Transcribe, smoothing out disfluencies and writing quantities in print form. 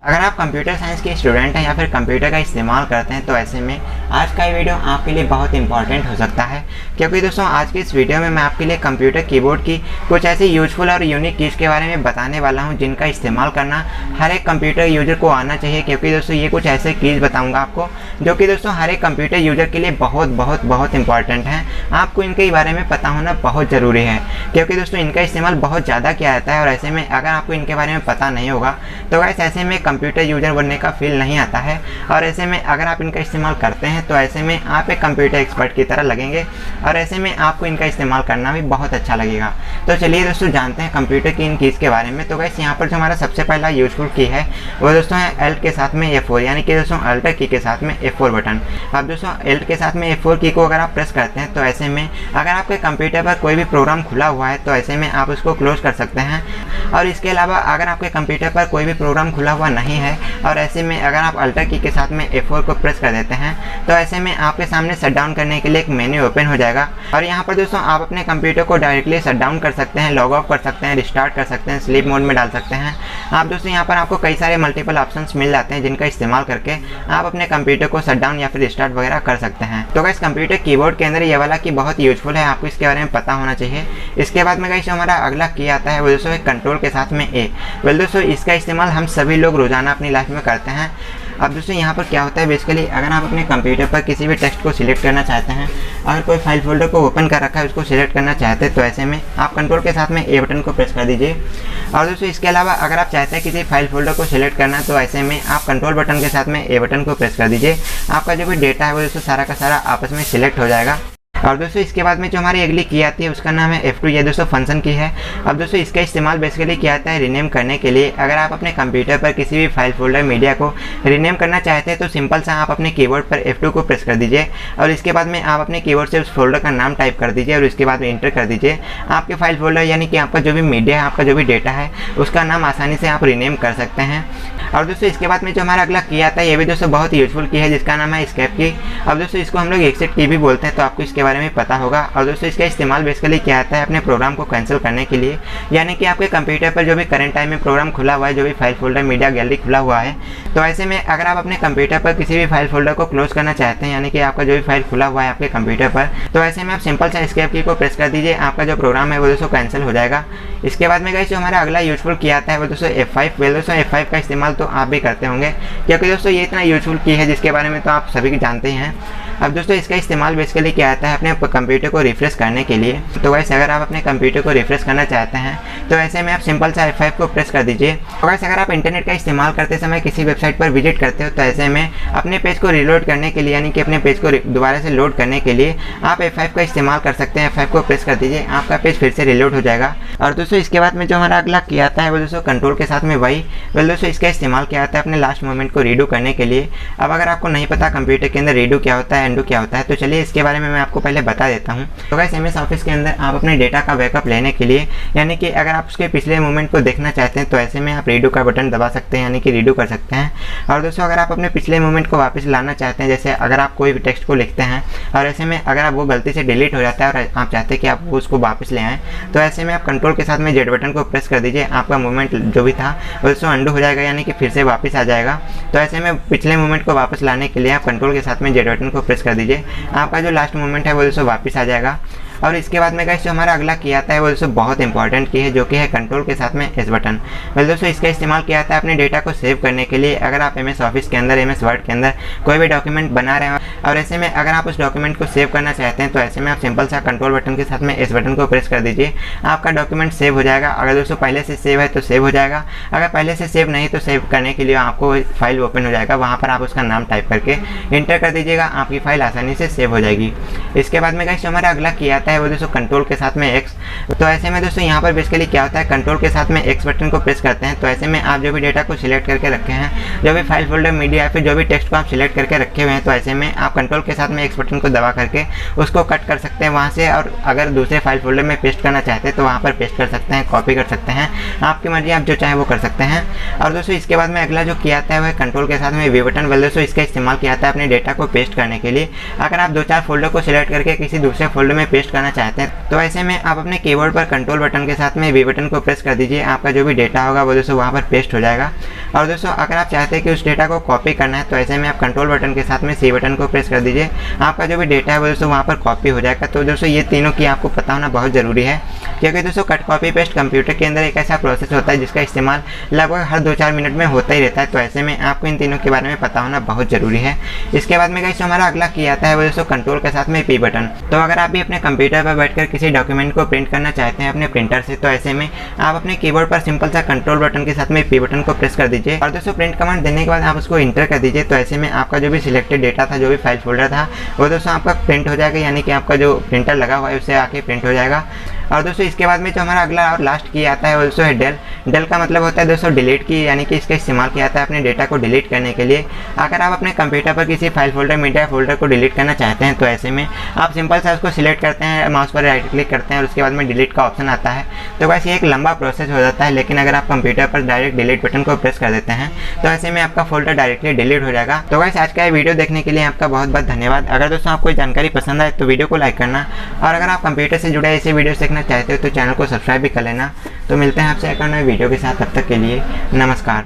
अगर आप computer science के स्टूडेंट हैं या फिर कंप्यूटर का इस्तेमाल करते हैं तो ऐसे में आज का ये वीडियो आपके लिए बहुत इंपॉर्टेंट हो सकता है, क्योंकि दोस्तों आज की इस वीडियो में मैं आपके लिए कंप्यूटर कीबोर्ड की कुछ ऐसी यूजफुल और यूनिक कीज़ के बारे में बताने वाला हूं जिनका इस्तेमाल करना हर एक कंप्यूटर यूजर को आना चाहिए। क्योंकि दोस्तों ये कुछ ऐसे कीज़ बताऊँगा आपको जो कि दोस्तों हर एक कंप्यूटर यूजर के लिए बहुत इंपॉर्टेंट हैं। आपको इनके बारे में पता होना बहुत ज़रूरी है, क्योंकि दोस्तों इनका इस्तेमाल बहुत ज़्यादा किया जाता है और ऐसे में अगर आपको इनके बारे में पता नहीं होगा तो गाइस ऐसे में कंप्यूटर यूजर बनने का फील नहीं आता है। और ऐसे में अगर आप इनका इस्तेमाल करते हैं तो ऐसे में आप एक कंप्यूटर एक्सपर्ट की तरह लगेंगे और ऐसे में आपको इनका इस्तेमाल करना भी बहुत अच्छा लगेगा। तो चलिए दोस्तों जानते हैं कंप्यूटर की इन कीज़ के बारे में। तो गाइस यहाँ पर जो हमारा सबसे पहला यूजफुल की है वो दोस्तों है Alt के साथ में F4, यानी कि दोस्तों अल्टर की के साथ में F4 बटन। अब दोस्तों Alt के साथ में F4 की को अगर आप प्रेस करते हैं तो ऐसे में अगर आपके कंप्यूटर पर कोई भी प्रोग्राम खुला हुआ है तो ऐसे में आप उसको क्लोज कर सकते हैं। और इसके अलावा अगर आपके कंप्यूटर पर कोई भी प्रोग्राम खुला हुआ नहीं है और ऐसे में अगर आप अल्टर की के साथ में F4 को प्रेस कर देते हैं तो ऐसे में आपके सामने शट डाउन करने के लिए एक मेन्यू ओपन हो जाएगा। और यहाँ पर दोस्तों आप अपने कंप्यूटर को डायरेक्टली शट डाउन कर सकते हैं, लॉग ऑफ कर सकते हैं, रिस्टार्ट कर सकते हैं, स्लीप मोड में डाल सकते हैं। आप दोस्तों यहाँ पर आपको कई सारे मल्टीपल ऑप्शंस मिल जाते हैं जिनका इस्तेमाल करके आप अपने कंप्यूटर को शट डाउन या फिर रिस्टार्ट वगैरह कर सकते हैं। तो गाइस कंप्यूटर कीबोर्ड के अंदर ये वाला की बहुत यूजफुल है, आपको इसके बारे में पता होना चाहिए। इसके बाद में गाइस हमारा अगला की आता है वो दोस्तों कंट्रोल के साथ में A। वेल दोस्तों इसका इस्तेमाल हम सभी लोग रोजाना अपनी लाइफ में करते हैं। अब दोस्तों यहाँ पर क्या होता है, बेसिकली अगर आप अपने कंप्यूटर पर किसी भी टेक्स्ट को सिलेक्ट करना चाहते हैं, अगर कोई फाइल फोल्डर को ओपन कर रखा है उसको सिलेक्ट करना चाहते हैं तो ऐसे में आप कंट्रोल के साथ में A बटन को प्रेस कर दीजिए। और दोस्तों इसके अलावा अगर आप चाहते हैं किसी फाइल फोल्डर को सिलेक्ट करना तो ऐसे में आप कंट्रोल बटन के साथ में A बटन को प्रेस कर दीजिए। आपका जो भी डेटा है वो दोस्तों सारा का सारा आपस में सिलेक्ट हो जाएगा। और दोस्तों इसके बाद में जो हमारी अगली की आती है उसका नाम है F2, ये दोस्तों फंक्शन की है। अब दोस्तों इसका इस्तेमाल बेसिकली किया जाता है रीनेम करने के लिए। अगर आप अपने कंप्यूटर पर किसी भी फाइल फोल्डर मीडिया को रीनेम करना चाहते हैं तो सिंपल सा आप अपने कीबोर्ड पर F2 को प्रेस कर दीजिए और इसके बाद में आप अपने कीबोर्ड से उस फोल्डर का नाम टाइप कर दीजिए और इसके बाद में इंटर कर दीजिए। आपके फाइल फोल्डर यानी कि आपका जो भी मीडिया है, आपका जो भी डेटा है उसका नाम आसानी से आप रीनेम कर सकते हैं। और दोस्तों इसके बाद में जो हमारा अगला की आता है ये भी दोस्तों बहुत यूजफुल की है जिसका नाम है एस्केप की। अब दोस्तों इसको हम लोग एग्जिट की भी बोलते हैं, तो आपको इसके बारे में पता होगा। और दोस्तों इसका इस्तेमाल बेसिकली क्या आता है अपने प्रोग्राम को कैंसिल करने के लिए, यानी कि आपके कंप्यूटर पर जो भी करंट टाइम में प्रोग्राम खुला हुआ है, जो भी फाइल फोल्डर मीडिया गैलरी खुला हुआ है, तो ऐसे में अगर आप अपने कंप्यूटर पर किसी भी फाइल फोल्डर को क्लोज करना चाहते हैं, यानी कि आपका जो भी फाइल खुला हुआ है आपके कंप्यूटर पर, तो ऐसे में आप सिंपल सा एस्केप की को प्रेस कर दीजिए, आपका जो प्रोग्राम है वो दोस्तों कैंसिल हो जाएगा। इसके बाद में गाइस जो हमारा अगला यूजफुल किया आता है वो दोस्तों F5। वेल दोस्तों F5 का इस्तेमाल तो आप भी करते होंगे, क्योंकि दोस्तों ये इतना यूजफुल की है जिसके बारे में तो आप सभी जानते ही हैं। अब दोस्तों इसका इस्तेमाल बेसिकली क्या आता है अपने कंप्यूटर को रिफ्रेश करने के लिए। तो गाइस अगर आप अपने कंप्यूटर को रिफ्रेश करना चाहते हैं तो ऐसे में आप सिंपल सा F5 को प्रेस कर दीजिए। तो गाइस अगर आप इंटरनेट का इस्तेमाल करते समय किसी वेबसाइट पर विजिट करते हो तो ऐसे में अपने पेज को रिलोड करने के लिए, यानी कि अपने पेज को दोबारा से लोड करने के लिए आप F5 का इस्तेमाल कर सकते हैं। F5 को प्रेस कर दीजिए, आपका पेज फिर से रिलोड हो जाएगा। और दोस्तों इसके बाद में जो हमारा अगला किया आता है वो दोस्तों कंट्रोल के साथ में Y। वेल दोस्तों इसका इस्तेमाल किया जाता है अपने लास्ट मोमेंट को रीडू करने के लिए। अब अगर आपको नहीं पता कंप्यूटर के अंदर रीडू क्या होता है, एंडू क्या होता है, तो चलिए इसके बारे में मैं आपको पहले बता देता हूँ। तो गाइस MS ऑफिस के अंदर आप अपने डेटा का बैकअप लेने के लिए, यानी कि अगर आप उसके पिछले मोमेंट को देखना चाहते हैं तो ऐसे में आप रीडू का बटन दबा सकते हैं, यानी कि रीडू कर सकते हैं। और दोस्तों अगर आप अपने पिछले मोमेंट को वापस लाना चाहते हैं, जैसे अगर आप कोई भी टेक्स्ट को लिखते हैं और ऐसे में अगर आप वो गलती से डिलीट हो जाता है और आप चाहते हैं कि आप वो उसको वापस ले आएँ, तो ऐसे में आप कंट्रोल के साथ में Z बटन को प्रेस कर दीजिए। आपका मूवमेंट जो भी था वो दोस्तों अंडू हो जाएगा, यानी कि फिर से वापस आ जाएगा। तो ऐसे में पिछले मूवमेंट को वापस लाने के लिए आप कंट्रोल के साथ में Z बटन को प्रेस कर दीजिए, आपका जो लास्ट मोमेंट है वो दोस्तों वापस आ जाएगा। और इसके बाद में गाइस जो हमारा अगला की आता है वो दोस्तों बहुत इंपॉर्टेंट की है, जो कि है कंट्रोल के साथ में S बटन। वेल दोस्तों इसका इस्तेमाल किया जाता है अपने डेटा को सेव करने के लिए। अगर आप MS ऑफिस के अंदर, MS वर्ड के अंदर कोई भी डॉक्यूमेंट बना रहे हैं और ऐसे में अगर आप उस डॉक्यूमेंट को सेव करना चाहते हैं तो ऐसे में आप सिंपल सा कंट्रोल बटन के साथ में S बटन को प्रेस कर दीजिए, आपका डॉक्यूमेंट सेव हो जाएगा। अगर दोस्तों पहले से सेव है तो सेव हो जाएगा, अगर पहले से सेव नहीं तो सेव करने के लिए आपको फाइल ओपन हो जाएगा, वहाँ पर आप उसका नाम टाइप करके इंटर कर दीजिएगा, आपकी फाइल आसानी से सेव हो जाएगी। इसके बाद में गाइस जो हमारा अगला किया आता है वो दोस्तों कंट्रोल के साथ में X। तो ऐसे में दोस्तों यहाँ पर बेसिकली क्या होता है, कंट्रोल के साथ में X बटन को प्रेस करते हैं तो ऐसे में आप जो भी डेटा को सिलेक्ट करके रखे हैं, जो भी फाइल फोल्डर मीडिया या फिर जो भी टेक्स्ट को आप सिलेक्ट करके रखे हुए हैं, तो ऐसे में आप कंट्रोल के साथ में X बटन को दबा करके उसको कट कर सकते हैं वहाँ से। और अगर दूसरे फाइल फोल्डर में पेस्ट करना चाहते हैं तो वहाँ पर पेस्ट कर सकते हैं, कॉपी कर सकते हैं, आपकी मर्जी, आप जो चाहें वो कर सकते हैं। और दोस्तों इसके बाद में अगला जो किया जाता है वो कंट्रोल के साथ में V बटन। वेल दोस्तों इसका इस्तेमाल किया जाता है अपने डेटा को पेस्ट करने के लिए। अगर आप 2-4 फोल्डर को सिलेक्ट करके किसी दूसरे फोल्डर में पेस्ट करना चाहते हैं तो ऐसे में आप अपने कीबोर्ड पर कंट्रोल बटन के साथ में V बटन को प्रेस कर दीजिए, आपका जो भी डेटा होगा वो दोस्तों वहाँ पर पेस्ट हो जाएगा। और दोस्तों अगर आप चाहते हैं कि उस डेटा को कॉपी करना है तो ऐसे में आप कंट्रोल बटन के साथ में सी बटन को प्रेस कर दीजिए। आपका जो भी डेटा है वो दोस्तों वहाँ पर कॉपी हो जाएगा। तो दोस्तों ये तीनों की आपको पता होना बहुत ज़रूरी है, क्योंकि दोस्तों कट कॉपी पेस्ट कंप्यूटर के अंदर एक ऐसा प्रोसेस होता है जिसका इस्तेमाल लगभग हर 2-4 मिनट में होता ही रहता है। तो ऐसे में आपको इन तीनों के बारे में पता होना बहुत ज़रूरी है। इसके बाद में गाइस हमारा अगला की आता है वो दोस्तों कंट्रोल के साथ में पी बटन। तो अगर आप भी अपने कंप्यूटर पर बैठकर किसी डॉक्यूमेंट को प्रिंट करना चाहते हैं अपने प्रिंटर से, तो ऐसे में आप अपने कीबोर्ड पर सिंपल सा कंट्रोल बटन के साथ में पी बटन को प्रेस कर दीजिए और दोस्तों प्रिंट कमांड देने के बाद आप उसको इंटर कर दीजिए। तो ऐसे में आपका जो भी सिलेक्टेड डेटा था, जो भी फाइल फोल्डर था, वो दोस्तों आपका प्रिंट हो जाएगा, यानी कि आपका जो प्रिंटर लगा हुआ है उससे आके प्रिंट हो जाएगा। और दोस्तों इसके बाद में जो हमारा अगला और लास्ट की आता है वो दोस्तों है डेल। डेल का मतलब होता है दोस्तों डिलीट की, यानी कि इसका इस्तेमाल किया जाता है अपने डेटा को डिलीट करने के लिए। अगर आप अपने कंप्यूटर पर किसी फाइल फोल्डर, मीडिया फोल्डर को डिलीट करना चाहते हैं तो ऐसे में आप सिंपल सा उसको सिलेक्ट करते हैं, माउस पर राइट क्लिक करते हैं और उसके बाद में डिलीट का ऑप्शन आता है। तो वैसे ये एक लंबा प्रोसेस हो जाता है, लेकिन अगर आप कंप्यूटर पर डायरेक्ट डिलीट बटन को प्रेस कर देते हैं तो ऐसे में आपका फोल्डर डायरेक्टली डिलीट हो जाएगा। तो वैसे आज का ये वीडियो देखने के लिए आपका बहुत बहुत धन्यवाद। अगर दोस्तों आपको जानकारी पसंद आए तो वीडियो को लाइक करना, और अगर आप कंप्यूटर से जुड़े ऐसे वीडियो देखना चाहते हो तो चैनल को सब्सक्राइब भी कर लेना। तो मिलते हैं आपसे एक नए वीडियो के साथ, तब तक के लिए नमस्कार।